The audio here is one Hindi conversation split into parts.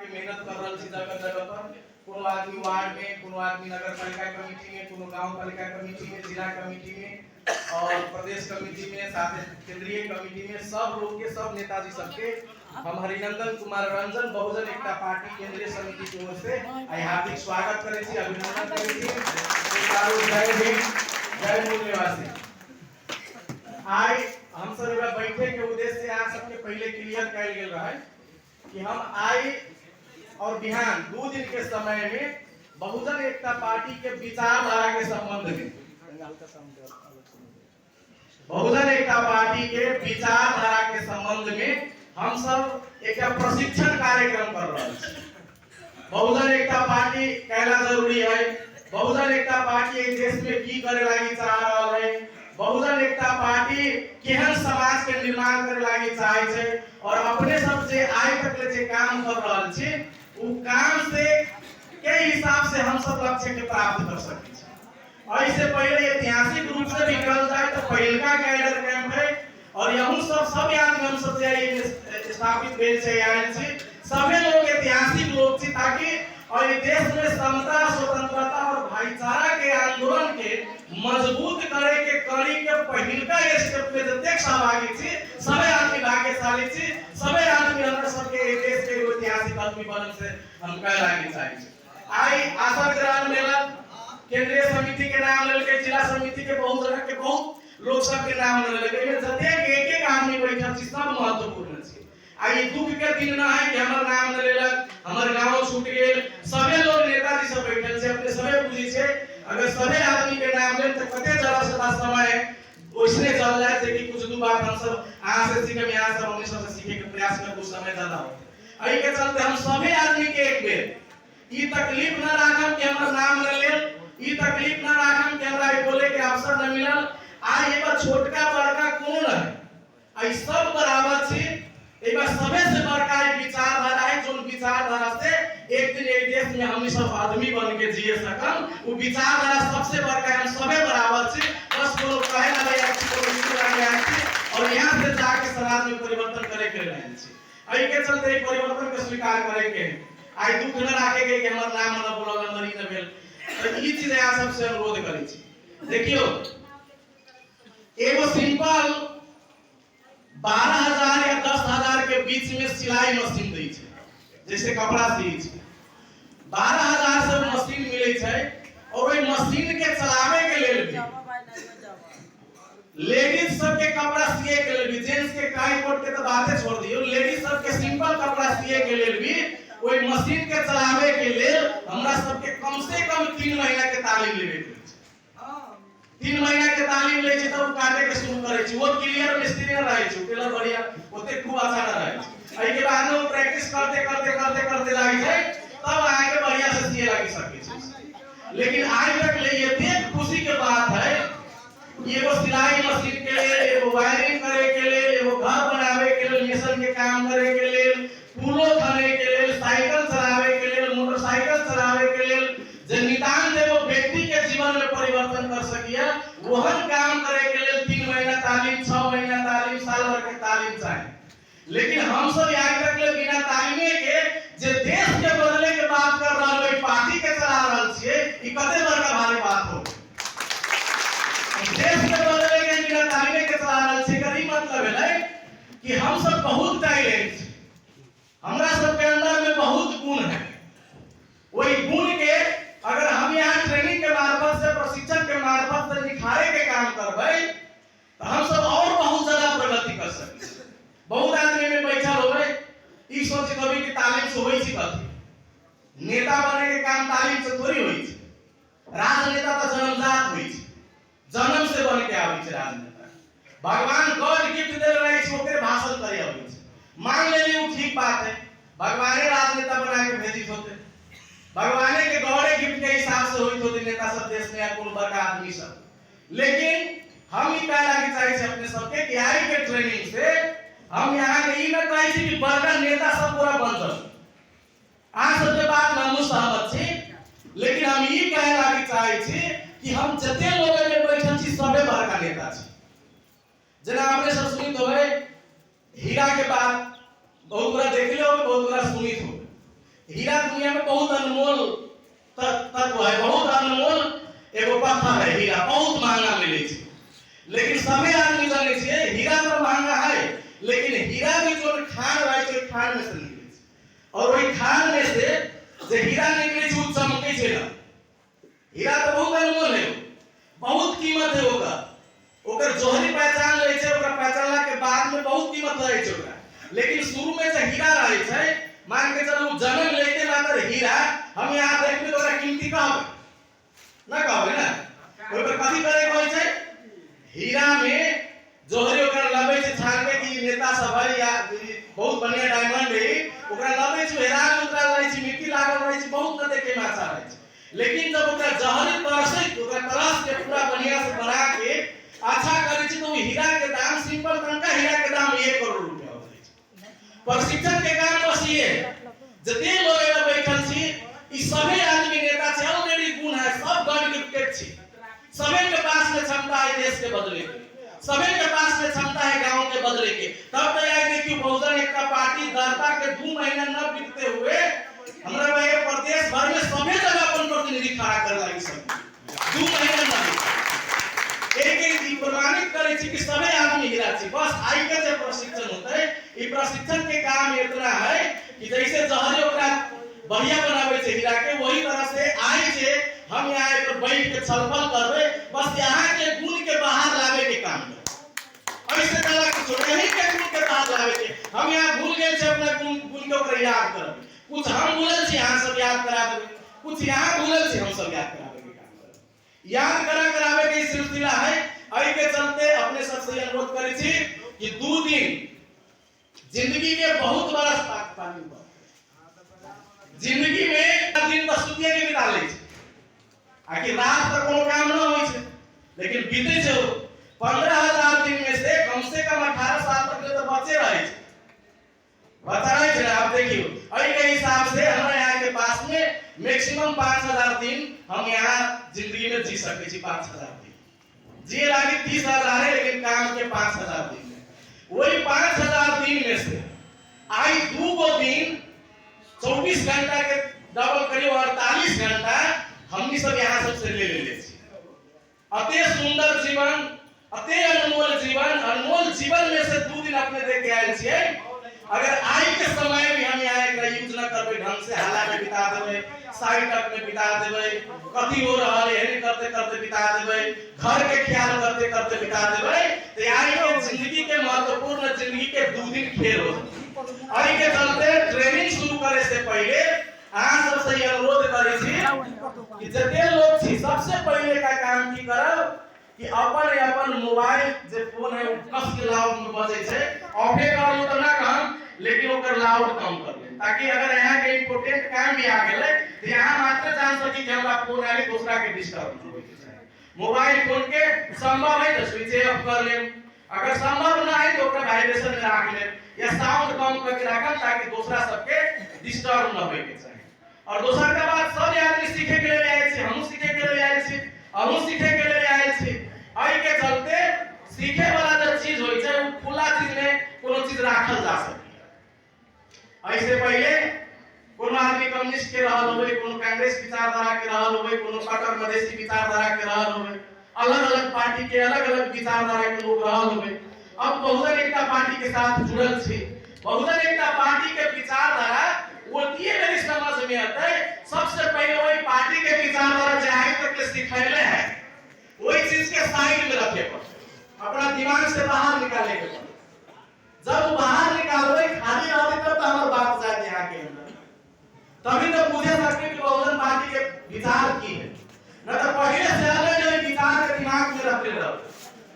के मेहनत कर रहा छी जगह जगह पर। कोनो आदमी वार्ड में, कोनो आदमी नगर पालिका कमेटी में, कोनो गांव पालिका कमेटी में, जिला कमेटी में और प्रदेश कमेटी में, साथ केंद्रीय कमेटी में, सब लोग के, सब नेताजी सबके हम हरिनंदन कुमार रंजन बहुजन एकता पार्टी केंद्रीय समिति की ओर से हार्दिक स्वागत करे छी, अभिनंदन करे छी। जय भीम, जय मूल निवासी। आज हम सब बैठे के उद्देश्य यहाँ सबके पहले क्लियर कल गेल रहा है कि हम आई और बिहान 2 दिन के समय में बहुजन एकता पार्टी के विचारधारा के संबंध में, बहुजन एकता पार्टी के विचारधारा के संबंध में हम सब एक प्रशिक्षण कार्यक्रम कर रहे हैं। बहुजन एकता पार्टी कहना जरूरी है, बहुजन एकता पार्टी एक देश में की करे लागी चाह रहा है, बहुजन एकता पार्टी केहन समाज के निर्माण करे लागी चाहे छे और अपने सब जे आज तक ले जे काम कर रहल छी उ काम से के हिसाब से हम सब लक्ष्य के प्राप्त कर सके छी। ऐसे पहले ऐतिहासिक रूप से भी कहल जाए तो पहिलका कैडर कैंप है और यहू सब आदमी हम सब जे स्थापित भेल छै आयल छी, सभी लोग ऐतिहासिक लोग छी ताकि और देश में समता, स्वतंत्रता और भाईचारा के आंदोलन के मजबूत करे के कड़ी के पहिलका स्टेप में जतेक सहभागी छी सभी आदमी भाग्यशाली छी, सभी आदमी हमरा सबके देश के ऐतिहासिक आदमी बनल से हम कह लागी चाहे छी। आई आशा ग्रहण मेला केंद्रीय समिति के नाम लेल के, जिला समिति के बहुत तरह के बहुत लोग सब के नाम लेल के, जतेक एक एक आदमी बैठल छी सब महत्वपूर्ण छी। आई दुख के दिन ना है कि हमर नाम न लेलक, हमर गांव छूट गेल, सभी लोग नेताजी सब बैठल छै, अपने सभी बुझी छै अगर सभी आदमी के नाम ले तो कते जरा सदा समय ओइसने चल जाए छै कि कुछ दो बात हम सब आहां से सीखे, यहां सब हमनी सब से सीखे के प्रयास में कुछ समय ज्यादा हो। एही के चलते हम सभी आदमी के एक बेर ई तकलीफ न राखम कि हमर नाम न लेल, ई तकलीफ न राखम कि हमरा ई बोले के अवसर न मिलल। आज एबा छोटका बड़का कोन है, आई सब बराबर छी। एक बार सबे से बड़का एक विचारधारा है, जो विचारधारा से एक दिन एक देश में हम सब आदमी बन के जिए सकम, वो विचारधारा सबसे बड़का है, हम सबे बराबर छी। बस वो लोग कहे ना भाई और यहाँ से जाके समाज में परिवर्तन करे के लाइन छी। एही के चलते एक परिवर्तन के स्वीकार करे के आई दुख न राखे के कि हमर नाम न बोलल, हमर ई न भेल, तो ई चीज यहाँ सबसे अनुरोध करै छी। देखियो एगो सिंपल 12,000 या 10,000 के बीच में सिलाई मशीन दै छै, जैसे कपड़ा सियै छै 12,000 से मशीन मिलै छै और ओइ मशीन के चलावे के लेल भी लेडीज सब के कपड़ा सिए के लेल भी, जेंट्स के काई कोट के तो बातें छोड़ दियो, लेडीज सब के सिंपल कपड़ा सिए के लेल भी ओइ मशीन के चलावे के लेल हमरा सब के कम से कम 3 महीना के तालीम लेबे के छै। 3 महीना के तालीम ले छै तब काटे के शुरू करे छी। वो क्लियर मिस्त्री न रहे छै, टेलर बढ़िया ओते खूब अच्छा न रहे छै। एही के बाद में प्रैक्टिस करते लागी छै तब आगे बढ़िया से सिए लागी सके छै। लेकिन आज तक ले ये देख खुशी के बात है एगो सिलाई मशीन के लिए, एगो वायरिंग करे के लिए, एगो घर बनावे के लिए, मिशन के काम करे के लिए, पुलो खने के लिए, साइकिल चलावे के लिए, मोटरसाइकिल चलावे के लिए, जे नितांत एगो व्यक्ति के जीवन में परिवर्तन कर सकिए वहन काम करे के लिए 3 महीना तालीम, 6 महीना तालीम, साल भर के तालीम चाहिए। लेकिन हम सब आज तक ले बिना तालीमे के जे देश के बदले के बात कर रहल है, पार्टी के चला रहल छिए, ई कते बड़का भारी बात हो। देश के बदले के बिना तालीमे के चला रहल छिए, एकर ई मतलब है कि हम सब बहुत टैलेंट छी, हमरा सब के अंदर में बहुत गुण है। वही गुण के अगर हम यहाँ ट्रेनिंग के मार्फत से, प्रशिक्षण के मार्फत से निखारे के काम करबै तो हम सब और बहुत ज्यादा प्रगति कर सकै। बहुत आदमी में बैठल होबै ई सोच कभी कि तालीम से होई छी कथि, नेता बने के काम तालीम से थोड़ी होई छी। राजनेता तो जन्मजात होई छी, जन्म से बन के आबै छै राजनेता। भगवान गॉड गिफ्ट दे रहे छी, ओकरे भाषण करे आबै छी। मान लेली वो ठीक बात है, भगवाने राजनेता बना के भेजित होते, भगवाने के गौरे गिफ्ट के हिसाब से होई तो नेता सब देश में या कोनो बड़का आदमी सब। लेकिन हम ई कहला कि चाहे छै अपने सबके कि आई के ट्रेनिंग से हम यहाँ के ई न कहै छी कि बड़का नेता सब पूरा बन जाए। आ सब के बात में हम सहमत छी, लेकिन हम ई कहला कि चाहे छी कि हम जते लोग में बैठल छी सबे बड़का नेता छी। जना आपने सब सुनित होबै हीरा के बात बहुत बड़ा देखले होबै, बहुत बड़ा सुनित होबै हीरा दुनिया में बहुत अनमोल तत्व है, बहुत अनमोल एगो पत्थर है हीरा, बहुत महंगा मिले छे। लेकिन सभी आदमी जाने छे हीरा तो महंगा है, लेकिन हीरा भी जो खान रहे छे खान में से निकले छे, और वही खान में से जे हीरा निकले छे उ चमके छे ना। हीरा तो बहुत अनमोल है, बहुत कीमत है ओकर जोहरी पहचान ले छे, ओकर पहचानला के बाद में बहुत कीमत रहे छे ओकरा। लेकिन शुरू में जे हीरा रहे छे, मान के चलू जन्म लेके मात्र हीरा हम यहाँ देखबे तो ओकरा कीमती कहबे ना, कहबे ना। ओकर कथि करे कहै छै, हीरा में जोहरी ओकरा लबे छे छान के कि नेता सब है या बहुत बढ़िया डायमंड है, ओकरा लबे छे हेरा में उतरल रहे छे, मिट्टी लागल रहे छे, बहुत न देखे में अच्छा रहे छे। लेकिन जब ओकरा जहरी तरस ओकरा तरस के पूरा बढ़िया से बना के अच्छा करे छे तो हीरा के दाम सिंपल तनका हीरा के दाम 1 करोड़ रुपया हो जाय छे। प्रशिक्षण के काम बस ये जते लोग एला बैठल छी ई सभी आदमी नेता छे, ऑलरेडी गुण है, सब गण गिफ्टेड छी, सभी के पास में क्षमता है देश के बदले के, सभी के पास में क्षमता है गांव के बदले के। तब तो याद देखिए बहुजन एकता पार्टी दरता के 2 महीना न बीतते हुए हमरा भाई प्रदेश भर में सभी जगह अपन प्रतिनिधि खड़ा कर लगी सब 2 महीना में एक प्रमाणित करे छी कि सभी आदमी हीरा छी। बस आई के जे प्रशिक्षण होतै ई प्रशिक्षण के काम इतना है कि जैसे जहरी ओकरा बढ़िया बनावे छे हीरा के, वही तरह से आई जे हम यहाँ पर बैठ के छलफल करबे, बस यहाँ के गुण के बाहर लावे के काम है। ऐसे कला के छोड़े ही के गुण के बाहर लावे के, हम यहाँ भूल गए छे अपना गुण के ओकरा याद करब, कुछ हम भूलल छी यहाँ सब याद करा देबे, कुछ यहाँ भूलल छी हम सब याद करावे के काम करब। याद करावे के सिलसिला है। आई के चलते अपने सबसे अनुरोध करे छी कि 2 दिन जिंदगी के बहुत बड़ा पानी जिंदगी में दिन बस सुतिए के बिता ले छी, आकि रात तक कोनो काम न होई छे, लेकिन बीते छे 15,000 दिन में से कम 18 साल तक तो बचे रहे छे, बता रहे छे। आप देखियो आई के हिसाब से हमरा यहाँ के पास में मैक्सिमम 5,000 दिन हम यहाँ जिंदगी में जी सके छी। 5,000 दिन जी लागे 30,000 है, लेकिन काम के 5,000 दिन में वही 5,000 दिन में से आई 2 दिन 24 घंटा के डबल करियो 48 घंटा हमनी सब यहाँ सबसे ले छी। अते सुंदर जीवन, अते अनमोल जीवन में से 2 दिन अपने देख के आयल छियै। अगर आई के समय भी हम यहाँ एकरा यूज न करबे, ढंग से हाला में बिता देबे, साइड तक में बिता देबे, कथी हो रहा है एहने करते करते बिता देबे, घर के ख्याल करते करते बिता देबे, तो आई के जिंदगी के महत्वपूर्ण जिंदगी के 2 दिन खेल हो जाए। आई के चलते ट्रेनिंग शुरू करे से पहले अहाँ सबसे अनुरोध करे छी कि जते लोग छी सबसे पहले का काम की करब कि अपन मोबाइल जे फोन है कस के लाउड में बजे छे ऑफे कर लो तो ना कहम, लेकिन ओकर लाउड कम कर ले, ताकि अगर यहाँ के इंपोर्टेंट काम भी आ गेले तो यहाँ मात्र जान सकी कि हमरा फोन आले दूसरा के डिस्टर्ब न होय के। मोबाइल फोन के संभव है तो स्विच ऑफ कर ले, अगर संभव ना है तो ओकरा वाइब्रेशन में रख ले या साउंड कम करके रखम, ताकि दूसरा सबके डिस्टर्ब न होय के चाहिए। और दूसरा का बात सब आदमी सीखे के लिए आए छी, हमहु सीखे के लिए आए छी, हमहु सीखे के लिए आए छी। आई के चलते सीखे वाला जो चीज होय छै वो खुला चीज में कोनो चीज राखल जा सके। ऐसे पहले कोनो आदमी कम्युनिस्ट के रहल होवे, कोनो कांग्रेस विचारधारा के रहल होवे, कोनो कट्टर मधेसी विचारधारा के रहल होवे, अलग-अलग पार्टी के अलग-अलग विचारधारा के लोग रहल होवे। अब बहुजन एकता पार्टी के साथ जुड़ल छी, बहुजन एकता पार्टी के विचारधारा ओतिए मेरी समझ में आता है। सबसे पहले वही पार्टी के विचारधारा चाहे तक के सिखाइले है, वही चीज के साइड में रखे पड़े, अपना दिमाग से बाहर निकाले के पड़े। जब बाहर निकालबे खाली रहते तब तो हमार बात जाए यहाँ के अंदर, तभी तो पूछे सकते कि बहुजन पार्टी के विचार की है, न तो पहले से अलग विचार के दिमाग में रखे रहो।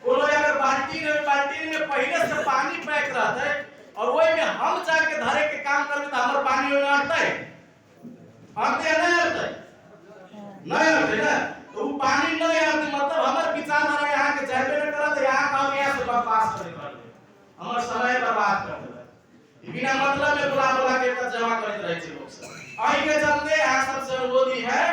कोनो अगर पार्टी में पहले से पानी पैक रहता है और वही में हम जाके धरे के काम करबे तो हमर पानी में अटते अटते नहीं अटते ना, तो वो पानी नहीं अटते मतलब हमर विचारधारा यहाँ के जाबे न करत, यहाँ काम यहाँ से बकवास करे करबे, हमर समय बर्बाद कर देबे, बिना मतलब में बुला के जमा करत रहे छै लोग सब। आई के चलते यहाँ सबसे अनुरोध है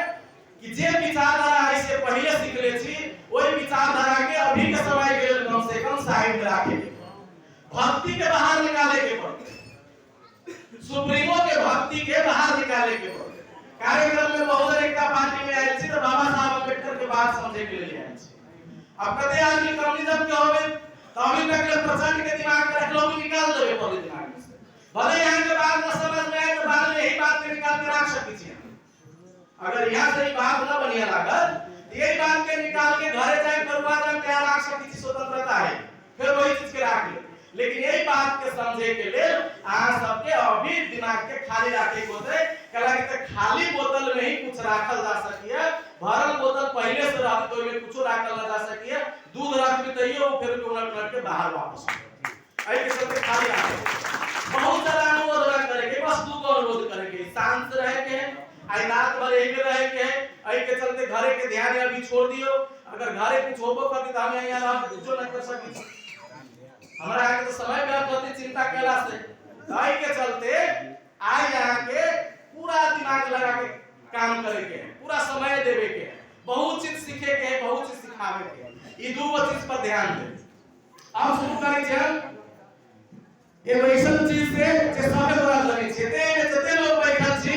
कि जे विचारधारा ऐसे पहले सीखले छी वही विचारधारा के अभी के समय के कम से कम साइड में रखे के, भक्ति के बाहर निकाले के पड़ते, सुप्रीमो के भक्ति के बाहर निकाले के पड़े। कार्यक्रम में बहुजन एकता पार्टी में आयल छी तो बाबा साहब अम्बेडकर के बात समझे के लिए आयल छी। अब कते आदमी कम्युनिज्म के होवे तो अभी तक ले प्रचंड के दिमाग में रखलो भी निकाल देबे पड़े दिमाग में से। भले यहाँ के बात न समझ में आए तो बाद में यही बात के निकाल के रख सकी छी। अगर यहाँ से बात न बढ़िया लागत यही बात के निकाल के घरे जाए करुआ जाए तैयार रख सकी छी, स्वतंत्रता है, फिर वही चीज के रख ले। लेकिन यही बात के समझे के लिए आज सबके अभी दिमाग के खाली रखे को होते कला के खाली बोतल में ही कुछ रखल जा सकिए, भरल बोतल पहले से रख तो में कुछ रखल ना जा सकिए, दूध रख भी तइयो फिर उलट के बाहर वापस आई के सबके खाली रखे। बहुत सारा अनुरोध करे के बस दू को अनुरोध करे के शांत रहे के, आई रात भर एक रहे के, आई के चलते घरे के ध्यान अभी छोड़ दियो। अगर घरे कुछ होबो कभी तो हमें यहाँ कुछ न कर सकी। हमारा आगे तो समय व्यर्थ होती चिंता कैला से आई के चलते आए यहाँ के पूरा दिमाग लगा के काम करे के, पूरा समय देवे के, बहुत चीज सीखे के, बहुत चीज सिखावे के, ये दो चीज पर ध्यान दे। अब शुरू करें छे ये वैसन चीज से जे सबे तोरा लगे छे जते लोग बैठल छी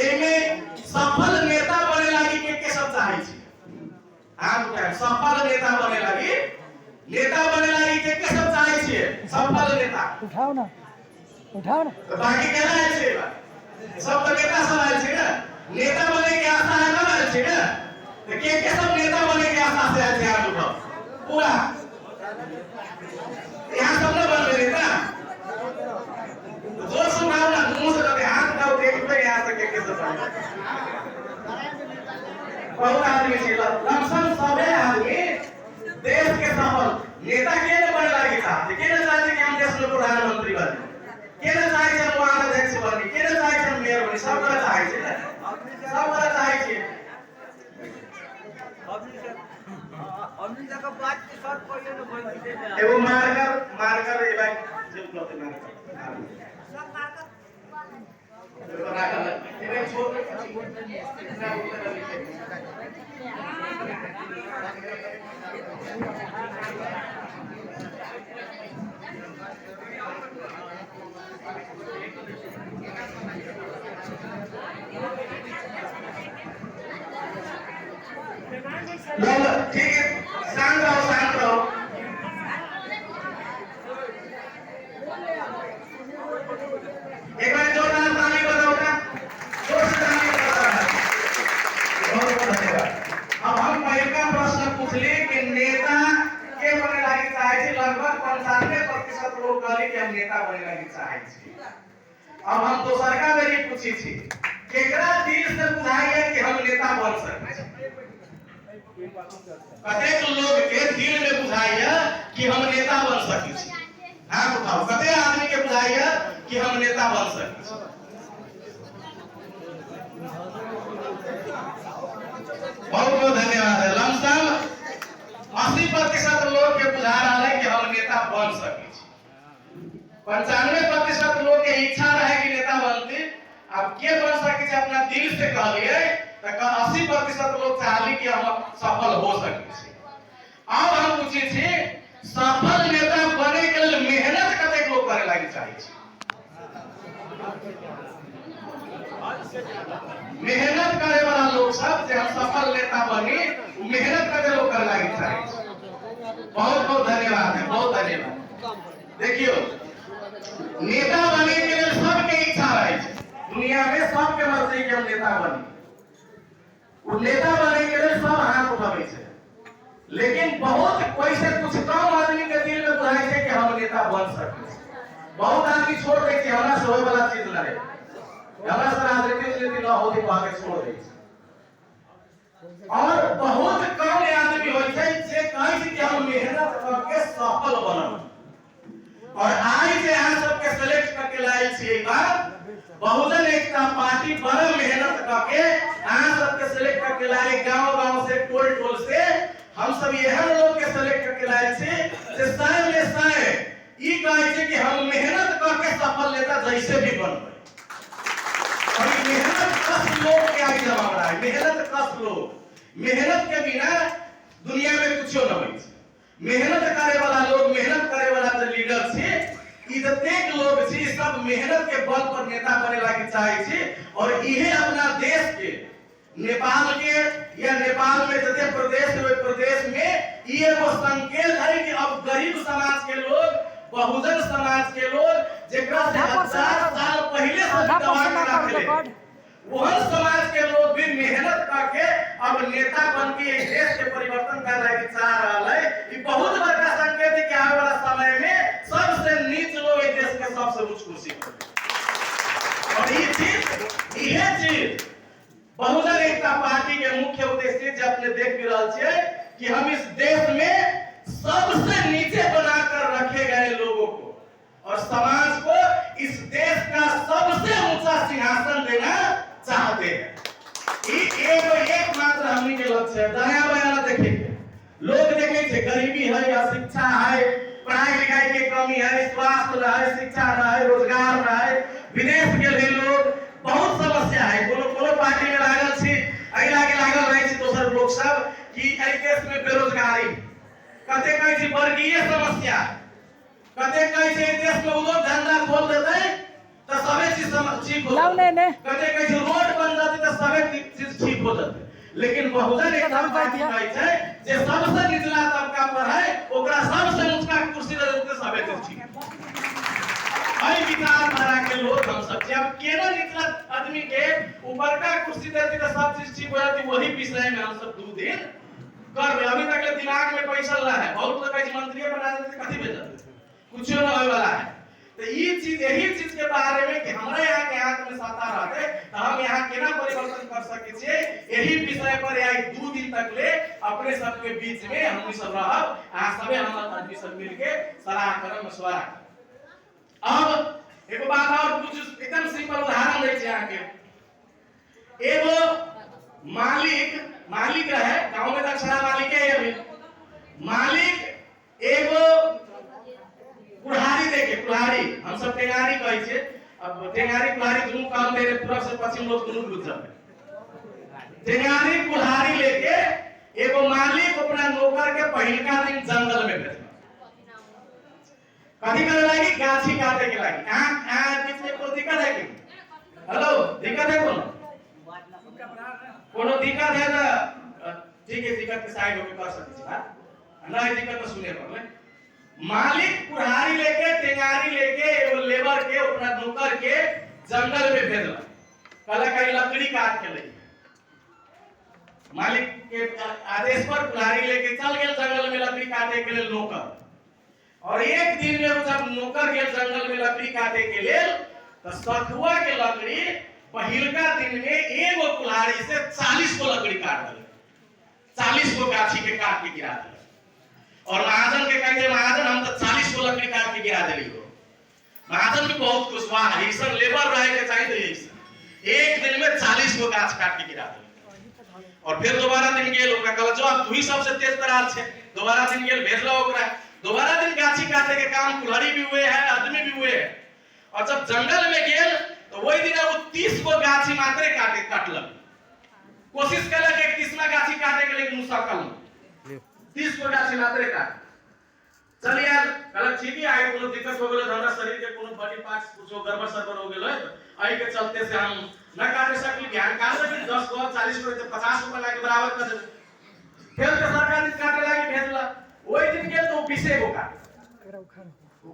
एमे सफल नेता बने लागी के सब चाहे छी। हां तो सफल नेता बने लागी के सब चाहे छी सफल नेता उठाओ ना तो बाकी केना है छे सब तो नेता सब आए छे ना, नेता बने के आशा है ना आए छे ना, तो के सब नेता बने के आशा से आए छे। हाथ उठाओ पूरा यहाँ सब ने बन रहे ना जोर से उठाओ ना, मुंह से करके हाथ उठाओ देख पे यहाँ से के सब बहुत आदमी छे लमसम सबे आदमी देश के सफल नेता के ने बने लागी था, के ने चाहे कि हम देश में प्रधानमंत्री बने, के ने चाहे कि हम महाअध्यक्ष बने, के ने चाहे कि हम मेयर बने, सब बड़ा चाहे छे ना, सब बड़ा चाहे छे। हमनी जगह बात के साथ कोई न बोल एगो मारकर ए भाई जो लोग मारकर सब मारकर एगो छोड़ ठीक है, शांत रहो। एक बार जोरदार ताली बजाओ ना, जोर से ताली बजाओ। बहुत धन्यवाद। अब हम पहला प्रश्न पूछले कि नेता के बने लागी चाहे छी, लगभग 95% लोग कहले कि हम नेता बने लागी चाहे छी। अब हम दोसर का बेरी पूछी छी केकरा दिल से बुझाइए कि हम नेता बन सकै छी। कतेक लोग के दिल में बुझाइए कि हम नेता बन सकै छी। हां उठाओ, कते आदमी के बुझाइए कि हम नेता बन सकै छी। बहुत बहुत धन्यवाद है। लमसम 80% लोग के बुझा रहा है कि हम नेता बन सकै छी। 95% लोग के इच्छा रहे कि नेता बनती। अब के बन सकै छी अपना दिल से कहलिए तो 80% लोग चाहली कि हम सफल हो सके छी। अब हम पूछी छी सफल नेता बने के लिए मेहनत कते लोग करे लागी चाहे छी। मेहनत करे वाला लोग सब जे हम सफल नेता बनी मेहनत कते लोग करे लागी चाहे छी। बहुत बहुत धन्यवाद है, बहुत धन्यवाद। देखियो नेता बने के लिए सबके इच्छा रहे छै, दुनिया में सबके मर्जी के हम नेता बनी। वो नेता बने के लिए सब हाथ उठावे छै, लेकिन बहुत कोई से कुछ कम आदमी के दिल में बुझाई छै कि हम नेता बन सकै छी। बहुत आदमी छोड़ दे कि हमरा से होय वाला चीज ना है, हमरा से राजनीति न होती बात छोड़ दे छै। और बहुत कम आदमी होय छै जे कहै छै कि हम मेहनत करके सफल बनब। और आज जे हम सबके सेलेक्ट करके लायल छी एक बार बहुजन एकता पार्टी बड़ा मेहनत करके आज सबके सेलेक्ट करके लाए, गांव-गांव से टोल-टोल से हम सब एहन लोग के सेलेक्ट करके लाए छी जे सय में सय ई कहै छै कि हम मेहनत करके सफल नेता जैसे भी बनबै। और मेहनत कस लोग के आगे जमा रहा है, मेहनत कस लोग, मेहनत के बिना दुनिया में कुछ न होई छै। मेहनत करे वाला लोग, मेहनत करे वाला जो लीडर छे इतने लोग छी सब मेहनत के बल पर नेता बने लागे चाहे छी और इहे अपना देश के नेपाल के या नेपाल में जते प्रदेश है प्रदेश में ये वो संकेत है कि अब गरीब समाज के लोग बहुजन समाज के लोग जेकरा से 1000 साल पहले से दबा के रखले वह समाज के लोग भी मेहनत करके अब नेता बन के देश के परिवर्तन कर रहे चाह रहा है। ये बहुत बड़ा संकेत है कि आने वाला समय में सबसे नीच लोग इस देश के सबसे उच्च कुर्सी पर। और ये चीज बहुजन एकता पार्टी के मुख्य उद्देश्य जो अपने देख भी रहा है कि हम इस देश में सबसे नीचे बनाकर रखे गए लोगों को और समाज को इस देश का सबसे ऊंचा सिंहासन देना चाहते हैं। एकमात्र हमनी के लक्ष्य है। दाया बाया देखेंगे, लोग देखेंगे गरीबी है, अशिक्षा है, पढ़ाई लिखाई की कमी है, स्वास्थ्य है, शिक्षा है, रोजगार है, विदेश के लिए लोग बहुत समस्या है। कोनो पार्टी में लागल छी, अइला के लागल रहे छी दोसर लोग सब कि एहि देश में बेरोजगारी, कते कहै छी वर्गीय समस्या, कते कहै छी देश में उद्योग धंधा खोल देतै त सबे चीज ठीक हो जाए, कते कहै छी रोड बन जाते त सबे चीज ठीक हो जाते। लेकिन बहुजन एकता पार्टी कहै छै जे सबसे निचला तबका पर है ओकरा सबसे ऊंचा कुर्सी दे देते सबे चीज ठीक। हर विचारधारा के लोग हम सब जब केना निचला आदमी के ऊपर का कुर्सी देती तो सब चीज ठीक हो जाती। वही विषय में हम सब 2 दिन कर रहे। अभी तक दिमाग में पैसा ला है, बहुत लोग कहे मंत्री बना देते कथी भेज देते, कुछ न होए वाला है। तो ये चीज यही चीज के बारे में कि हमरा यहाँ के हाथ में सत्ता रहते तो हम यहाँ केना परिवर्तन कर सके छे, यही विषय पर आई 2 दिन तक ले अपने सबके बीच में हम सब रहब। आ सबे हम आदमी सब मिलके सलाह करब, मशवरा। अब एगो बात और कुछ एकदम सिंपल उदाहरण दै छी यहाँ के। एगो मालिक रहे गांव में, अक्षरा मालिक है अभी मालिक एगो कुल्हाड़ी देके, कुल्हाड़ी हम सब टेंगारी कहै छै, अब टेंगारी कुल्हाड़ी दोनों काम मेरे पूरब से पश्चिम लोग दोनों बुझ जाते। टेंगारी कुल्हाड़ी लेके एगो मालिक अपना नौकर के पहिलका दिन जंगल में भेजल, कथी करे लागी, गाछी काटे के लागी। यहाँ बीच में कोई दिक्कत है कि हेलो दिक्कत है कोनो दिक्कत है तो ठीक है, दिक्कत के साइड होके कर सकते छी बात, नहीं दिक्कत तो सुने पड़ले। मालिक कुल्हाड़ी लेके टेंगारी लेके एगो लेबर के अपना नौकर के जंगल में भेजल, कहला कहीं लकड़ी काट के ले। मालिक के आदेश पर कुल्हाड़ी लेके चल गए जंगल में लकड़ी काटे के लिए नौकर। और एक दिन में जब नौकर के जंगल में लकड़ी काटे के लिए तो सखुआ के लकड़ी पहिलका दिन में एगो कुल्हाड़ी से 40 को लकड़ी काट दिले, 40 को गाछी के काट के गिरा दिले। और महाजन के कहे महाजन हम तो 40 को लकड़ी काट के गिरा दिली हो। महाजन भी बहुत खुश हुआ, ऐसा लेबर रहे के चाहिए एक दिन में 40 को गाछ काट के गिरा दिली। और फिर दोबारा दिन गेल ओकरा कहल जो अब तू ही सबसे तेज तरार छे, दोबारा दिन गेल भेजलो ओकरा, दोबारा दिन गाछी काटे के काम कुल्हाड़ी भी हुए है, आदमी भी हुए है। और जब जंगल में गेल तो वही दिन वो 30 को गाछी मात्रे काटलक, कोशिश कलक 31वां गाछी काटे के, लेकिन मुसक्कल 30 को गाछी मात्रे काट। चलिए यार कहलक ठीक है, आई कोनो दिक्कत हो गेल, हमरा शरीर के कोनो बॉडी पार्ट्स कुछ गड़बड़ सड़बड़ हो गेल है, आई के चलते से हम न काटे सकली, ध्यान काट सकली, 10 को 40 को 50 रुपया लाके बराबर कर दे। फिर तो सरकार दिन काटे लागी भेजला, वही दिन के तो 20 को काट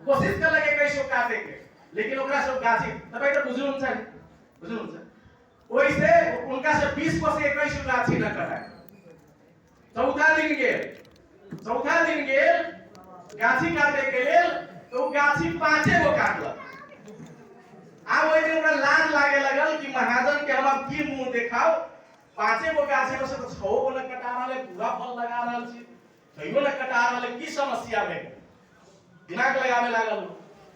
कोशिश कर लगे 21 को काटे के, लेकिन ओकरा सब गाछी तबे तो बुझुन छै ओइ से उनका से 20 को से 21 को गाछी न कटाए। चौथा दिन गेल गाछी काटे के लेल तो गाछी 5 गो काटलक। आब ओइ दिन ओकरा लाज लागे लगल कि महाजन के हम की मुंह देखाओ, 5 गो गाछी में से तो 6 गो न कटा रहले, पूरा फल लगा रहल छी, तइयो न कटा रहले, की समस्या में दिमाग लगावे लागल।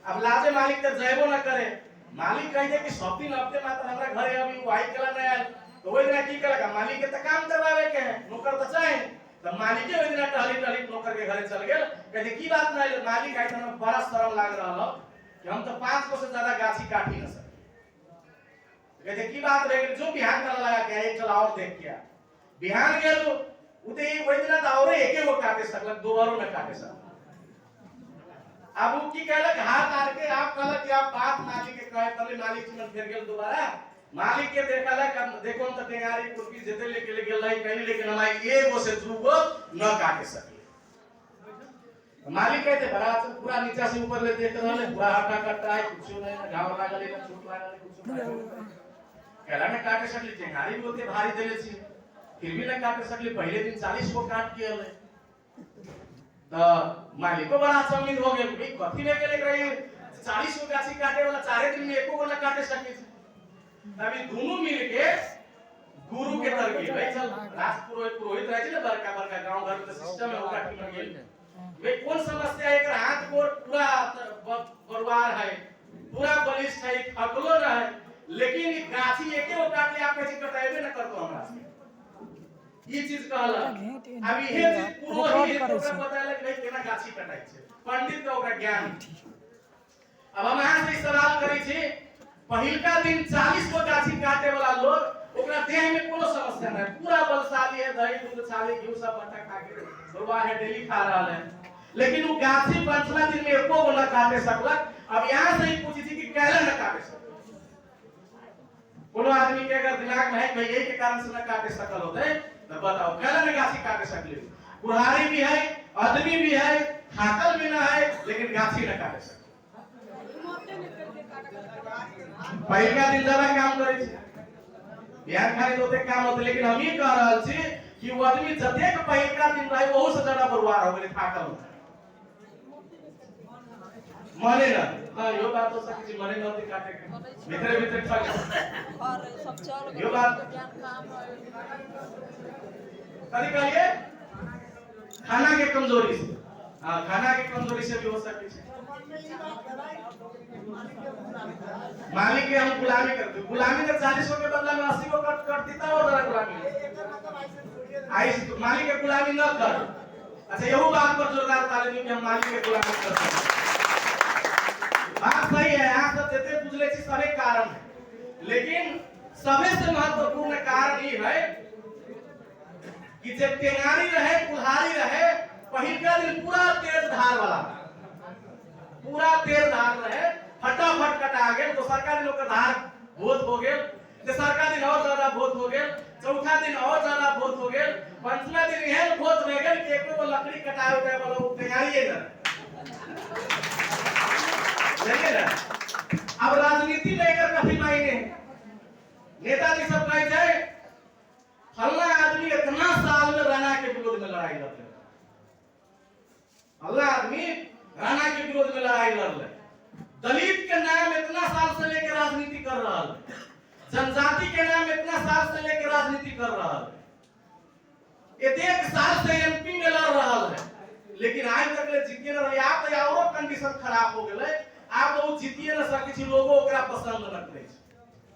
अब लाजे मालिक तो जयबो न करे, मालिक कह दे कि सब दिन हफ्ते मात्र हमरा घरे अभी वाई कला न आयल, तो ओइ दिन की करेगा, मालिक के त काम करवावे के है, नौकर तो चाहे। तो मालिक के ओइ दिन टहली नौकर के घरे चल गेल, कहते की बात नहीं, मालिक आई त बड़ा शर्म लाग रहल कि हम तो 5 को से ज्यादा गाछी काटी न सके। कहते की बात रहे, जो बिहान कला लगा के एक चला और देख के बिहान गेल उते ओइ दिन त औरे एके गो काटे सकलक, दोबारो न काटे सकलक। अब वो की कहलक हाथ आर के आप कहलक कि आप बात मालिक के कहे तले मालिक तुरंत फिर गेल दोबारा मालिक के देखलक अब देखो त टेंगारी कुर्की जते लेके ले गेल कहीं लेकिन हमारी एगो से दूगो न काटे सकले मालिक कहते बड़ा पूरा नीचा से ऊपर ले देख रहले पूरा हटा कटा है कुछ नहीं घाव लागल है चोट लागल कुछ नहीं कहला में काटे सकले टेंगारी भी होते भारी देले छी फिर भी न काटे सकले पहले दिन 40 को काट के हले तो मालिक को बड़ा सम्मित हो गया भाई कथी ले गेले रही 40 को गाछी काटे वाला 4 दिन में एको को न काटे सके अभी दोनों मिलके गुरु के तरफ भाई चल राज पुरोहित रहे ना बड़का बड़का गांव घर में सिस्टम है ओका ठीक गेल वे कौन समस्या है एक हाथ गोर पूरा परिवार है पूरा बलिष्ठ है थकलो ना है लेकिन गाछी एके वो काट ले आप कैसे कटाएबे न करतो हमरा से ये चीज कहला अब ये चीज पुरोहित ओकरा बताले कि भाई केना गाछी कटाई छै पंडित का ओकरा ज्ञान अब हम अहाँ से सवाल करै छी पहिलका दिन 40 को गाछी काटे वाला लोग ओकरा देह में कोनो समस्या नहीं पूरा बलशाली है दही दूध छाली घी सब बट्टा खा के बुढ़वा है डेली खा रहा है लेकिन वो गाछी पंचमा दिन में एको को न काटे सकलक अब यहां से ही पूछी थी कि कैसे न काटे सकल कोनो आदमी के अगर दिमाग में है भाई यही के कारण से न काटे सकल होते तो बताओ कैसे न गाछी काटे सकले कुल्हाड़ी भी है आदमी भी है थाकल भी ना है लेकिन गाछी न काटे सकल पहिलका दिन जरा काम करे छै बिहार खाली होते काम होते लेकिन हम ये कह रहल छी कि वो आदमी जतेक पहिलका दिन रहे बहुत से ज्यादा बर्बाद हो गेले थाकल मने ना हां यो बात हो सके छी मने नदी काटे के भीतर भीतर थक और सब चल यो बात काम कभी कहिए खाना के कमजोरी से हां खाना के कमजोरी से भी हो सके छै मालिक के हम गुलामी करते गुलामी का 40 के बदला में 80 को कर देता और जरा गुलामी आई मालिक के गुलामी न कर अच्छा यही बात पर जोरदार ताली दी कि हम मालिक के गुलामी करते हैं बात सही है यहां सब देते पूछले छी सारे कारण है लेकिन सबसे महत्वपूर्ण कारण ये है कि जब टेंगारी रहे कुल्हाड़ी रहे पहिलका दिन पूरा तेज धार वाला पूरा तेज धार रहे फटाफट कटा गेल तो सरकार लोग का धार बहुत हो गेल तेसरका दिन और ज्यादा बहुत हो गेल चौथा दिन और ज्यादा बहुत हो गेल पांचवा दिन एहन बहुत रह गेल कि एको लकड़ी कटाए उठाए वाला तैयारी है देखिए ना अब राजनीति में एकर काफी मायने नेताजी सब कहे थे फल्ला आदमी इतना साल में राणा के विरोध में लड़ाई लड़ले फल्ला आदमी राणा के विरोध में लड़ाई लड़ले दलित के नाम इतना साल से लेकर राजनीति कर रहा है जनजाति के नाम इतना साल से लेकर राजनीति कर रहा है एक साल से एमपी में लड़ रहा है लेकिन आज तक ले जीतिए न रही आप तो और कंडीशन खराब हो गेले आप तो जीतिए न सके छी लोगो ओकरा पसंद न करे छी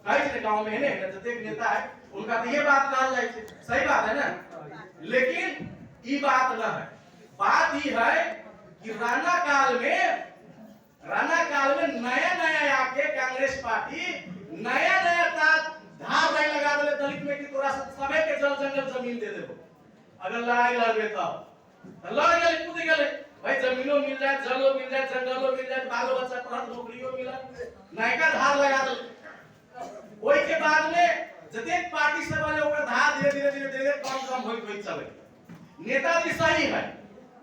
कई जे गांव में है ना जतेक नेता है उनका तो ये बात कहल जाय छै सही बात है ना लेकिन ई बात न है बात ही है कि राणा काल में नया नया आके कांग्रेस पार्टी नया नया धार नहीं लगा दे दलित में कि तोरा सबे के जल जंगल जमीन दे देबो अगर लड़ाई लड़बे तो लड़ गेले कूद गेले भाई जमीनो मिल जाए जलो मिल जाए जंगलो मिल जाए बालो बच्चा पढ़त नौकरियो मिला नयका धार लगा दे ओई के बाद में जतेक पार्टी से वाले ओकर धार धीरे धीरे कम होई चले नेताजी सही है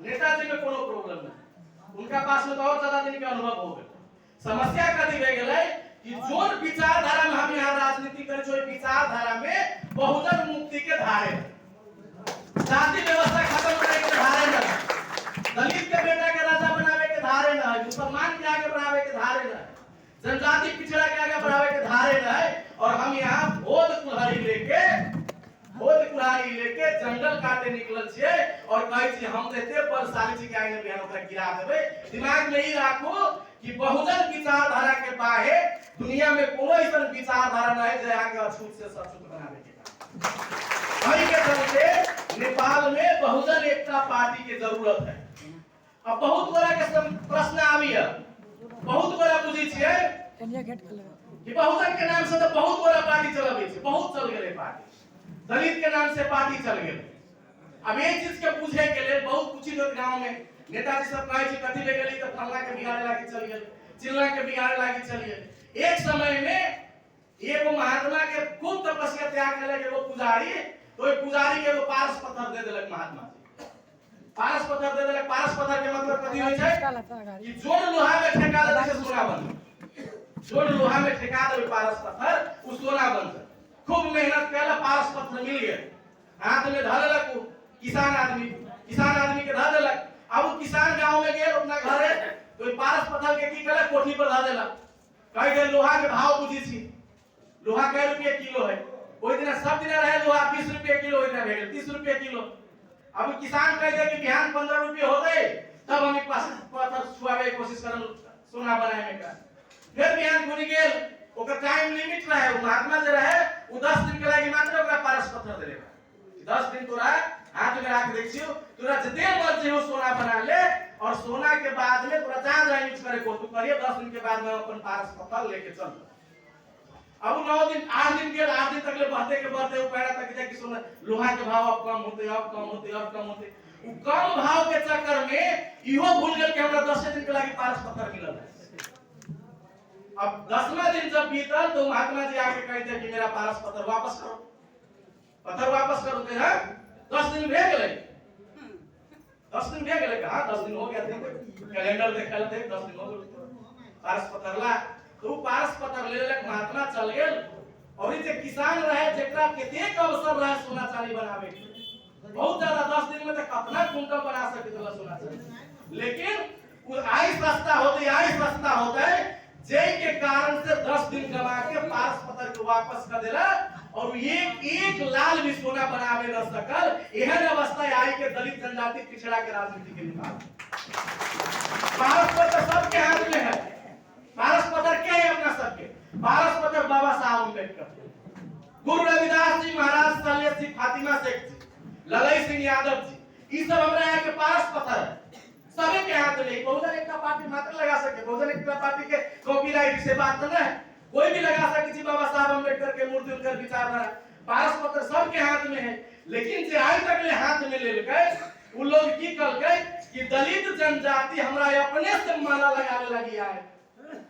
नेताजी में कोनो प्रॉब्लम नहीं उनका पास में तो और ज्यादा दिन के अनुभव हो गए समस्या कथी भे गेलै कि जोन विचारधारा में हम यहाँ राजनीति करे छै विचारधारा में बहुजन मुक्ति के धारे जाति व्यवस्था खत्म करे के धारे न दलित के बेटा के राजा बनावे के धारे न मुसलमान के आगे बढ़ावे के धारे न जनजाति पिछड़ा के आगे बढ़ावे के धारे न और हम यहाँ बोध कुल्हाड़ी लेके जंगल काटे निकलल छियै और कहै छी हम एते बलशाली छी कि आइने बिहान ओकरा गिरा देबै दिमाग में ही राखो कि बहुजन विचारधारा के बाहे दुनिया में कोनो ऐसन विचारधारा नहीं है आगे अछूत से सचूत बनावे के वही के चलते नेपाल में बहुजन एकता पार्टी की जरूरत है अब बहुत बड़ा के प्रश्न आवी है बहुत बड़ा बुझी छियै कि बहुजन के नाम से तो बहुत बड़ा पार्टी चलबे छै बहुत चल गेलै पार्टी दलित के नाम से पार्टी चल गेलै अब ये चीज के पूछे के लिए बहुत कुछ लोग गांव में नेताजी सब कहे छी कथी ले गेली तो फलना के बिगाड़े लागी चल गेल, चिल्ला के बिगाड़े लागी चल गेल। एक समय में एगो महात्मा के खूब तपस्या त्याग केले एगो पुजारी, तो ओइ पुजारी के एगो पारस पत्थर दे देलक महात्मा जी। पारस पत्थर दे देलक। पारस पत्थर के मतलब कथी होय छै कि जोड़ लोहा में ठेका देले से सोना बन, जोड़ लोहा में ठेका देले पारस पत्थर उ सोना बन। खूब मेहनत केला, पारस पत्थर मिल गया, हाथ में धर लेलक किसान आदमी के धर देलक। अब वो किसान गांव में गेल अपना घरे, तो पारस पत्थर के की केलक कोठी पर धर देलक। कह दे लोहा के भाव बुझी छी, लोहा कै रुपये किलो है। ओइ दिन सब दिन रहे लोहा 20 रुपये किलो, ओइ दिन भे गेल 30 रुपये किलो। अब किसान कह दे कि बिहान 15 रुपये हो गए तब हम पत्थर छुआवे के कोशिश करल सोना बनाए में का। फिर बिहान गुनी गेल, ओकर टाइम लिमिट रहे, महात्मा जे रहे उ 10 दिन के लागि मात्र ओकरा पारस पत्थर देले। 10 दिन तोरा हाथ में रख दै छियो, तोरा जते मर्जी हो सोना बना ले, और सोना के बाद में तोरा जहां यूज करे को तू करिए। 10 दिन के बाद में अपन पारस पत्थर लेके चल। अब 9 दिन 8 दिन के 8 दिन तक ले बढ़ते के बढ़ते वो पैरा तक जाके सोना लोहा के भाव अब कम होते उ कम भाव के चक्कर में इहो भूल गेल कि हमरा 10 दिन के लागि पारस पत्थर मिलल है। अब 10वां दिन जब बीतल तो महात्मा जी आके कहते कि मेरा पारस पत्थर वापस करो, पत्थर वापस करो। ते है 10 दिन भे गेलै, 10 दिन भे गेलै, हां 10 दिन हो गया थे, कैलेंडर देखल थे 10 दिन हो गेल। पारस पत्थर ला तो पारस पत्थर ले लेलक, महात्मा चल गेल। और जे किसान रहे जेकरा कतेक अवसर रहे सोना चांदी बनावे के, बहुत ज्यादा 10 दिन में तो कितना कुंटल बना सके सोना चांदी, लेकिन आई सस्ता होते जय के कारण से 10 दिन गवा के पारस पत्थर को वापस कर देला। और एक लाल भी सोना बनावे न सकल। एहन अवस्था आई के दलित जनजाति पिछड़ा के राजनीति के निकाल। पारस पत्थर सबके हाथ में है। पारस पत्थर क्या है अपना सबके? पारस पत्थर बाबा साहब अम्बेडकर, गुरु रविदास जी महाराज, सलेश जी, फातिमा शेख जी, ललई सिंह यादव जी, ये सब हमरा यहाँ के पारस पत्थर है। सभी के हाथ में। बहुजन एकता पार्टी मात्र लगा सके, बहुजन एकता पार्टी के कॉपीराइट से बात न है, कोई भी लगा सके जी बाबा साहब अम्बेडकर के मूर्ति उनकर विचारधारा। पारस पत्थर सबके हाथ में है। लेकिन जे आज तक ले हाथ में ले लेके उ लोग की कलके कि दलित जनजाति हमरा अपने से माला लगावे लगी है,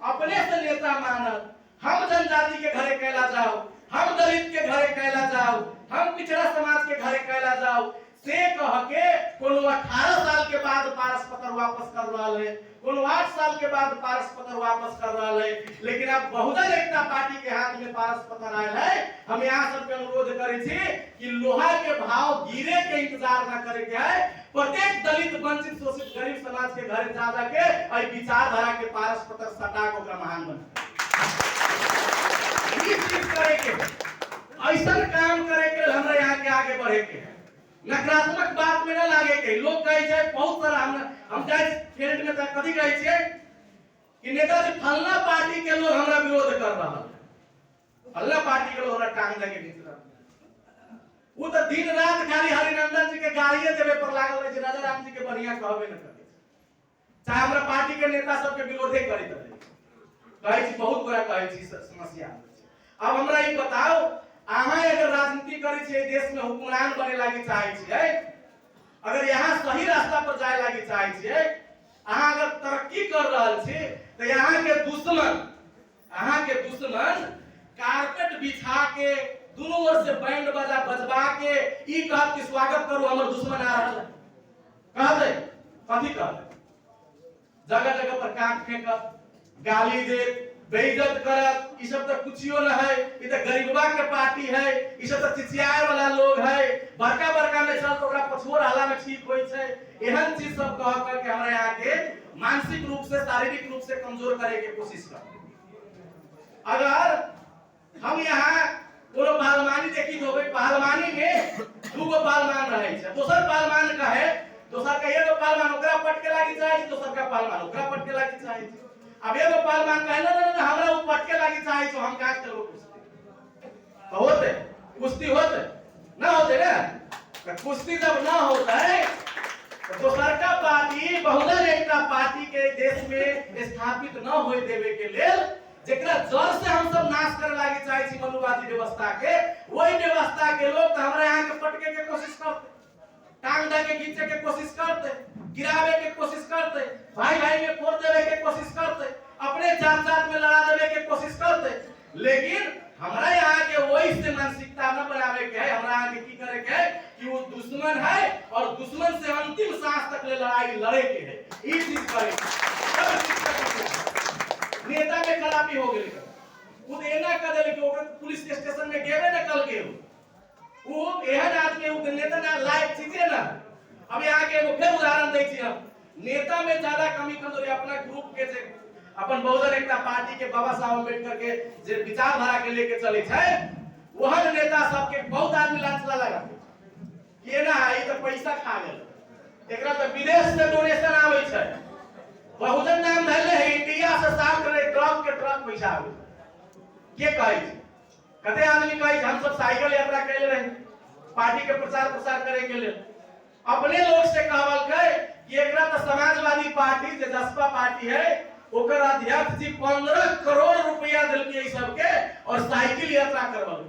अपने से नेता मानल। हम जनजाति के घरे कैला जाओ, हम दलित के घरे कैला जाओ, हम पिछड़ा समाज के घरे कैला जाओ से कह के कोनो 18 साल के बाद पारस पत्थर वापस कर रहा है, कोनो 8 साल के बाद पारस पत्थर वापस कर रहा है। लेकिन अब बहुजन एकता पार्टी के हाथ में पारस पत्थर आयल है। हम यहाँ सबके अनुरोध करे छी कि लोहा के भाव गिरे के इंतजार न करे के है। प्रत्येक दलित, वंचित, शोषित, गरीब समाज के घर जा जाके और विचारधारा के पारस पत्थर सटा को महान बने करे के, ऐसा काम करे के हमरा यहाँ के आगे बढ़े के। नकारात्मक बात में न लागे के। लोग कहे छे बहुत सारा हम जाय फील्ड में तक कथी कहे छे कि नेताजी फलना पार्टी के लोग हमरा विरोध कर रहा है, फलना पार्टी के लोग हमरा टांग लगे घिच रहा। वो तो दिन रात खाली हरिनंदन जी के गाड़िए देवे पर लागल रहे, राजा राम जी के बढ़िया कहबे न करे, चाहे हमरा पार्टी के नेता सब के विरोधे करे कहे छी, बहुत बड़ा कहे छी समस्या। अब हमरा ई बताओ, अहाँ अगर राजनीति करे छे देश में हुक्मरान बने लागी चाहे छिए, अगर यहाँ सही रास्ता पर जाए लागी चाहे छिए, अहाँ अगर तरक्की कर रहल छी तो यहाँ के दुश्मन कारपेट बिछा के दोनों ओर से बैंड बाजा बजवा के ई कहत कि स्वागत करो हमर दुश्मन आ रहल है, कहते कथी कहते? जगह जगह पर काट फेंकत, गाली दे, बेइज्जत करत, ई सब तो कुछियो न है। ई तो गरीबवा के पार्टी है, ई सब तो चिचियाए वाला लोग है। बड़का बड़का में चल तो ओकरा पछोर हाला में ठीक होई छे। एहन चीज सब कह कर के हमरा यहाँ के मानसिक रूप से, शारीरिक रूप से कमजोर करे के कोशिश कर। अगर हम यहाँ कोनो पहलवानी देखी तो पहलवानी में दूगो पहलवान रहे छे, दोसर पहलवान कहे, दोसर का एगो पहलवान ओकरा पटके लागी चाहे, दोसर का पहलवान ओकरा पटके लागी चाहे। अब एगो पहलवान कहे ना हमरा उ पटके लागी चाहे तो हम काट करो कुश्ती, तो होते कुश्ती होते ना होते ना। तो कुश्ती जब ना होता है तो दोसर का पार्टी, बहुजन एकता पार्टी के देश में स्थापित न होय देवे के लेल जेकरा जड़ से हम सब नाश करे लागी चाहे छी मनुवादी व्यवस्था के, वही व्यवस्था के लोग तो हमरा यहाँ के पटके के कोशिश करते, टांग दे के खींचे के कोशिश करते। गिरावे के कोशिश करते, भाई भाई में फोड़ देवे के कोशिश करते, अपने जात जात में लड़ा देवे के कोशिश करते। लेकिन हमारा यहाँ के वही से मानसिकता न बनावे के है। हमारा यहाँ के की करे के है कि वो दुश्मन है और दुश्मन से अंतिम सांस तक ले लड़ाई लड़े के है। ये चीज करे नेता में खराबी हो गई, वो एना कर देले कि ओकर पुलिस स्टेशन में गेबे न कल के वो एहन आदमी वो नेता ना लायक चीजे ना। अब यहाँ के एगो फिर उदाहरण दै छी हम, नेता में ज्यादा कमी कमजोरी अपना ग्रुप के जे अपन बहुजन एकता पार्टी के बाबा साहब अम्बेडकर के जे विचारधारा के लेके चले छै, वह नेता सबके बहुत आदमी लांछना लगा ये ना है तो पैसा खा गेल, एकरा तो विदेश से डोनेशन आवे छै। बहुजन नाम धैले है, इंडिया से साफ करे ट्रक के ट्रक पैसा आवे। के कहै छै कते आदमी कहै छै हम सब साइकिल यात्रा कैले रहे पार्टी के प्रचार प्रसार करे के लिए। अपने लोग से कहवल के कि एकरा तो समाजवादी पार्टी जे जसपा पार्टी है ओकर अध्यक्ष जी 15 करोड़ रुपया देलके ई सबके और साइकिल यात्रा करवल,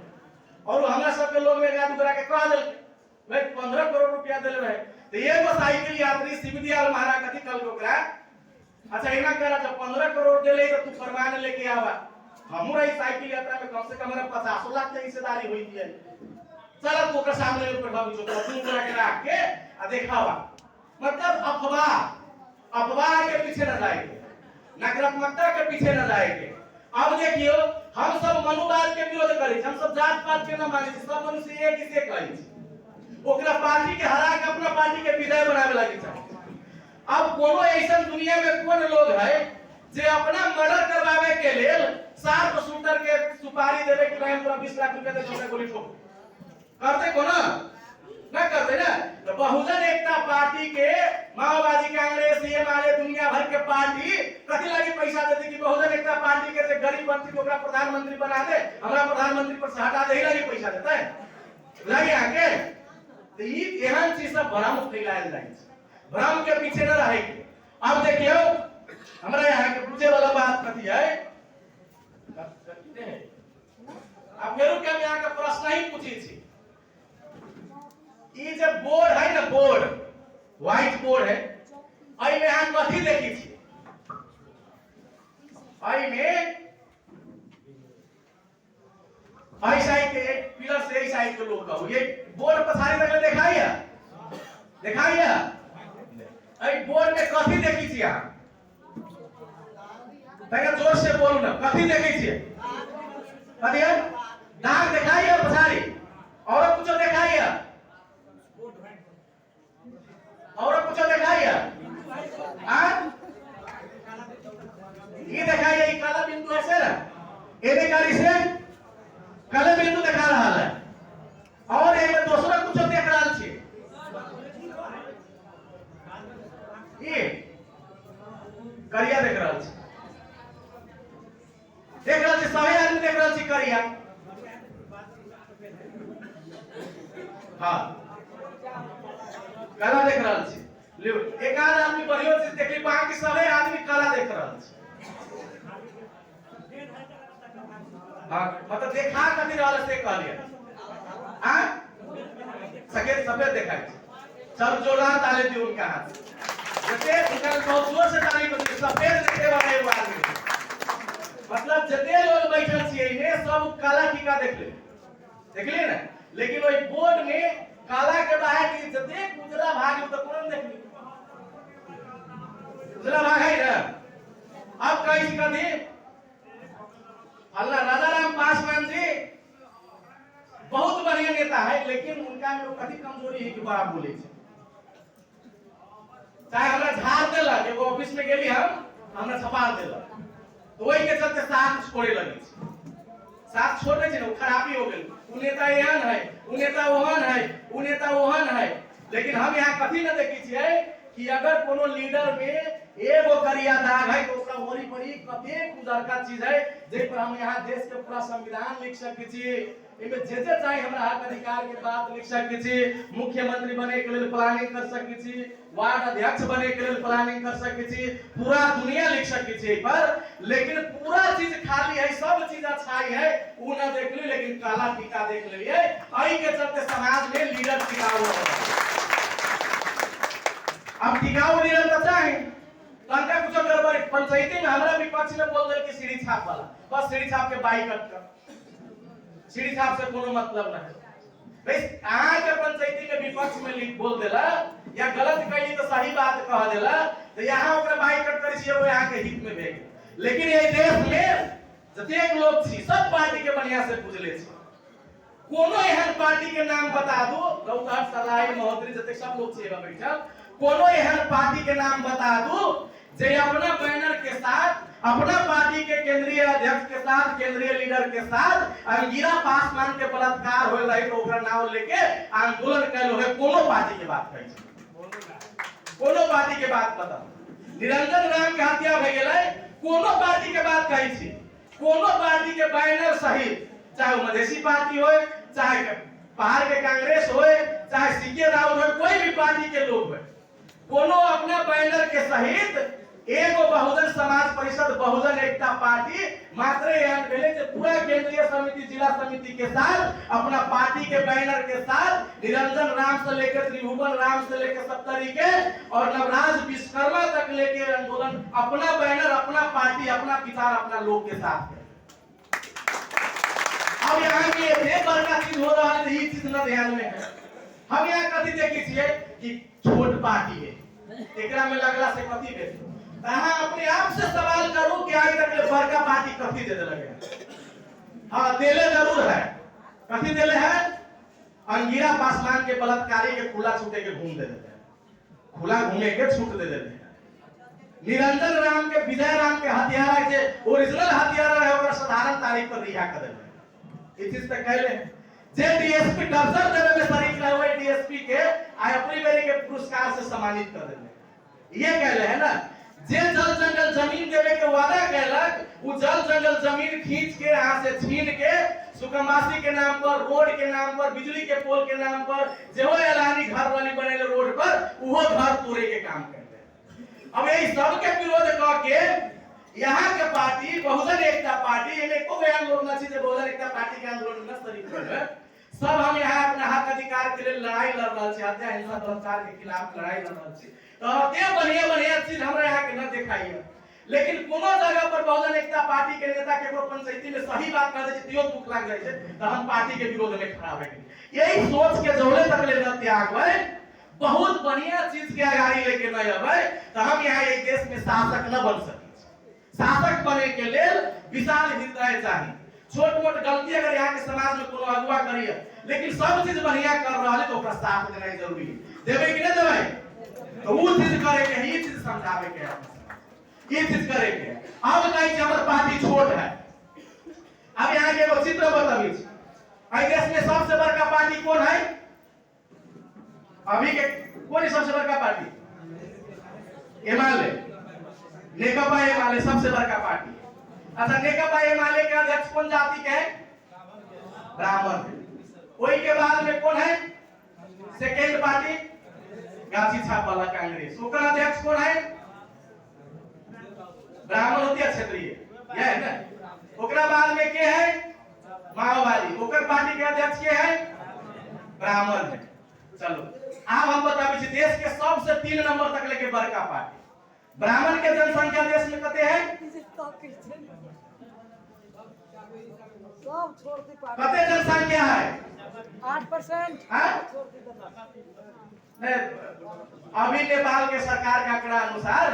और हमरा सबके लोग में गाड़ी करा के कह देलके भाई 15 करोड़ रुपया देले रहे तो एगो साइकिल यात्री शिवदयाल महाराज कथि कहल ओकरा, अच्छा इना करा जब 15 करोड़ देले तो तू फरमान लेके आवा, हमहू रही साइकिल यात्रा में कम से कम 50 लाख के हिस्सेदारी हुई थी। चल तू ओकर सामने प्रभावित होता तू करा के रख के आ देखावा। मतलब अफवाह के पीछे न जाएंगे, नकारात्मकता के पीछे न जाएंगे। अब देखियो हम सब मनुवाद के विरोध करै छी, हम सब जात पात के न मानै छी, सब मनुष्य एक ही से कहै छी, ओकरा पार्टी के हरा के अपना पार्टी के विजय बनावे लागी छै। अब कोनो ऐसा दुनिया में कोन लोग है जे अपना मर्डर करवावे के लेल सार्प शूटर के सुपारी देवे कि भाई पूरा 20 लाख रुपया दे हमरा गोली ठोक करते को ना करते ना। तो बहुजन एकता पार्टी के माओवादी कांग्रेस ये मारे दुनिया भर के पार्टी कथि लगी पैसा देती कि बहुजन एकता पार्टी के से गरीब व्यक्ति को ओकरा प्रधानमंत्री बना दे, हमरा प्रधानमंत्री पर से हटा दे, ही लगी पैसा देता है लगी आके। तो ये एहन चीज सब भ्रम फैलायल जाय छै, भ्रम के पीछे न रहे। अब देखियो हमरा यहाँ के पूछे वाला बात कथि है, अब फेरू के हम यहाँ के प्रश्न ही पूछी छी। ई जे बोर्ड है ना, बोर्ड व्हाइट बोर्ड है, आई में हम कथि देखी छी, आई में आई साइड के एक पिलर से आई साइड के लोग कहू ये बोर्ड पछाड़ी तक देखाइए आई बोर्ड में कथि देखी छी अहाँ, तनिका जोर से बोलू ना, कथि देखी छी, कथि है दाग दिखाइए पछाड़ी और कुछ दिखाइए, और कुछ दिखाइए ये दिखाइए, ये काला बिंदु है सर, ये दिखाई से काला बिंदु दिखा रहा है और एक दूसरा कुछ देख रहा है, ये करिया देख रहा है, सभी आदमी देख रहा है करिया। हाँ काला देख रहा है, एक आध आदमी बढ़िया चीज देख ली, बाकी सभी आदमी काला देख रहा है। हाँ मतलब देखा कथि रहल से कहलिए, हां सफेद देखा सब जोड़ा ताले दी उनका हाथ जते उनका बहुत जोर से ताली बजी सफेद देखे वाला एगो आदमी, मतलब जते लोग बैठल छिए इने सब काला टीका देखले ना, लेकिन ओई बोर्ड में काला के बाहर की जते उजला भाग तो कौन देखली, उजला भाग है ना। अब कहीं कथि अल्लाह राजाराम पासवान जी बहुत बढ़िया नेता है, लेकिन उनका में कथि कमजोरी है कि बड़ा बोले छै, चाहे हमरा झाड़ देला एगो ऑफिस में गेली हमरा छपा देला तो वही के चलते साथ छोड़े लगी, साथ छोड़े छै ना, खराबी हो गेल, उ नेता एहन है, उ नेता ओहन है, उ नेता ओहन है। लेकिन हम यहाँ कथि न देखी छियै कि अगर कोनो लीडर में एगो करिया दाग है तो ओकरा ओरी परी कतेक उजरका चीज है जे पर हम यहाँ देश के पूरा संविधान लिख सकै छी, एमे जे चाहे हमरा हक अधिकार के बात लिख सकै छी, मुख्यमंत्री बने के लिए प्लानिंग कर सकै छी, वार्ड अध्यक्ष बने के लिए प्लानिंग कर सकै छी, पूरा दुनिया लिख सकै छी पर, लेकिन पूरा चीज खाली है, सब चीज अच्छाई है उ न देख ली, लेकिन काला टीका देख लेलिए, एही के चलते समाज में लीडर टिकाऊ है। अब टिकाऊ निरंतर चाहे तनका कुछ गड़बड़ पंचायती में हमरा विपक्ष में बोल दे कि सीढ़ी छाप वाला बस सीढ़ी छाप के बाइकआउट कर, सीढ़ी छाप से कोनो मतलब नहीं भाई। आज के पंचायती में विपक्ष में लिख बोल देला या गलत कही तो सही बात कह देला तो यहाँ ओकरा बाइकआउट करी छिए वो यहाँ के हित में भेज। लेकिन ये देश में जतेक लोग छी सब पार्टी के बढ़िया से बुझले छी, कोनो एहन पार्टी के नाम बता दो गौतम सलाई महोदय जतेक सब लोग छी बैठल, कोनो एहन पार्टी के नाम बता दो जे अपना बैनर के साथ अपना पार्टी के केंद्रीय अध्यक्ष के साथ केंद्रीय लीडर के साथ अंगिरा पासवान के बलात्कार होल रही तो ओकरा नाम लेके आंदोलन कैलो है। कोनो पार्टी के बात कही कोनो पार्टी के बात बताओ निरंजन राम के हत्या भ गेलै कोनो पार्टी के बात कही छी, कोनो पार्टी के बैनर सहित चाहे मधेसी पार्टी हो चाहे पहाड़ के कांग्रेस हो चाहे सीके राउत हो कोई भी पार्टी के लोग हो कोनो अपना बैनर के सहित एगो बहुजन समाज परिषद बहुजन एकता पार्टी मात्र एहन भेले जे पूरा केंद्रीय समिति जिला समिति के साथ अपना पार्टी के बैनर के साथ निरंजन राम से लेकर त्रिभुवन राम से लेकर सप्तरी के और नवराज विश्वकर्मा तक लेके आंदोलन अपना बैनर अपना पार्टी अपना विचार अपना लोग के साथ है। अब यहाँ के ये बड़का चीज हो रहा है ये चीज न ध्यान में है। हम यहाँ कथी देखी छिए कि छोट पार्टी है एकरा में लगला से कथी भेल कहां अपने आप से सवाल करूं कि आज तक बड़का पार्टी कथी दे लगे। हां देले जरूर है, कथी देले है अंगिरा पासवान के बलात्कारी के खुला छूटे के घूम दे देते हैं, खुला घूमे के छूट दे देते हैं। निरंजन राम के विजय राम के हत्यारा के ओरिजिनल हत्यारा है ओकर साधारण तारीख पर रिहा कर देले। इस चीज पे कहले जे डीएसपी डॉक्टर देवे में शरीक रहे हुए डीएसपी के आई अपनी बेरी के पुरस्कार से सम्मानित कर देले। ये कहले है ना जे जल जंगल जमीन देवे के वादा कैलक वो जल जंगल जमीन खींच के यहाँ से छीन के सुकमासी के नाम पर रोड के नाम पर बिजली के पोल के नाम पर जेहो एलानी घर वाली बनेले रोड पर वो घर तोड़े के काम करते। अब यही सब के विरोध क के यहाँ के पार्टी बहुजन एकता पार्टी एमे को बयान लोग न छी जे बहुजन एकता पार्टी के आंदोलन न तरीके है सब हम यहाँ अपना हक अधिकार के लिए लड़ाई लड़ रहा छी, हत्या हिंसा बलात्कार के खिलाफ लड़ाई लड़ रहा छी। तो ते बढ़िया बढ़िया चीज हमरा यहाँ के न दिखाई है लेकिन कोनो जगह पर बहुजन एकता पार्टी के नेता के पंचायती में सही बात कह दे तियो दुख लाग जाय छै तो हम पार्टी के विरोध में खड़ा होय। यही सोच के जोड़े तक ले न त्यागबै बहुत बढ़िया चीज के आगाड़ी लेके न अबै तो हम यहाँ एक देश में शासक न बन सकी। शासक बने के लेल विशाल हृदय चाहिए। छोट मोट गलती अगर यहाँ के समाज में कोनो अगुआ करिए लेकिन सब चीज बढ़िया कर रहा है तो ओकरा साथ देना जरूरी है। देबै कि नहीं देबै तो वो चीज करे के ये चीज समझावे के है ये चीज करे के। अब कहीं हमर पार्टी छोट है। अब यहाँ के एगो चित्र बताबी आई देश में सबसे बड़का पार्टी कौन है अभी के कौन सबसे बड़का पार्टी एमाले नेकपा एमाले सबसे बड़का पार्टी। अच्छा नेकपा एमाले के अध्यक्ष कौन जाति के है ब्राह्मण। वही के बाद में कौन है सेकेंड पार्टी गाछी छाप वाला कांग्रेस ओकर अध्यक्ष कौन है ब्राह्मण होती है क्षेत्रीय यह है ना। ओकरा बाद में के है माओवादी ओकर पार्टी के अध्यक्ष के है ब्राह्मण है। चलो अब हम बताबी छी देश के सबसे 3 नंबर तक लेके बड़का पार्टी ब्राह्मण के जनसंख्या देश में कते है कते जनसंख्या है 8%। अभी नेपाल के सरकार के आंकड़ा अनुसार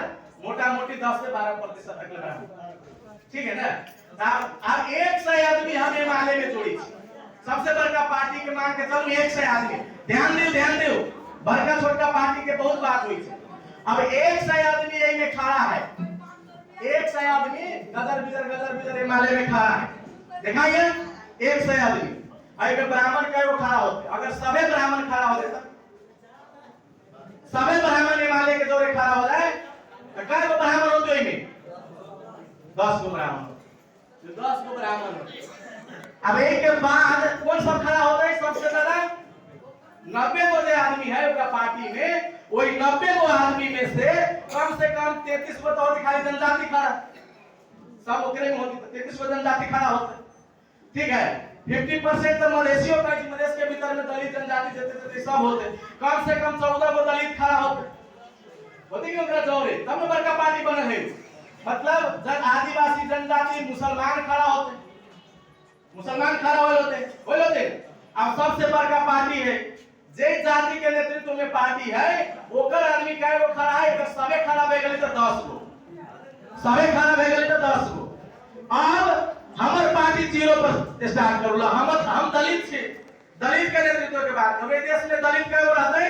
मोटा मोटी 10 से 12% तक लगा ठीक है ना। अब 100 आदमी हम एमाले में जोड़ी सबसे बड़का पार्टी के मान के चलू 100 आदमी ध्यान दो बड़का छोटका पार्टी के बहुत बात हुई है। अब 100 आदमी यही में खड़ा है 100 आदमी गदर बिदर एमाले में खड़ा है दिखाइए 100 आदमी आई में ब्राह्मण कई खड़ा होते अगर सभी ब्राह्मण खड़ा हो जाता सभी ब्राह्मण एमाले के दौरे खड़ा हो जाए तो कई गो ब्राह्मण होते हैं 10 गो ब्राह्मण 10 गो ब्राह्मण। अब एक के बाद कौन सब खड़ा होता है सबसे ज्यादा 90 गो जो आदमी है उसका पार्टी में वही 90 गो आदमी में से कम 33 गो तो दिखाई जनजाति खड़ा सब ओकरे में होती 33 गो जनजाति खड़ा होता ठीक है 50% तो मधेसियों का मधेश के भीतर में दलित जनजाति जैसे सब होते कम से कम 14 गो दलित खड़ा होते होती क्यों करे जोरे तब न बड़का पार्टी बनल है मतलब जन आदिवासी जनजाति मुसलमान खड़ा होते अब सबसे बड़का पार्टी है जे जाति के नेतृत्व में पार्टी है ओकर आदमी कहे वो खड़ा है अगर सबे खड़ा भे गेलै त 10 गो सबे खड़ा भे गेलै त 10 गो अब हमर पार्टी जीरो पर स्टार्ट करूला हम दलित छी दलित के नेतृत्व के बात करबे देश में दलित कए गो रहते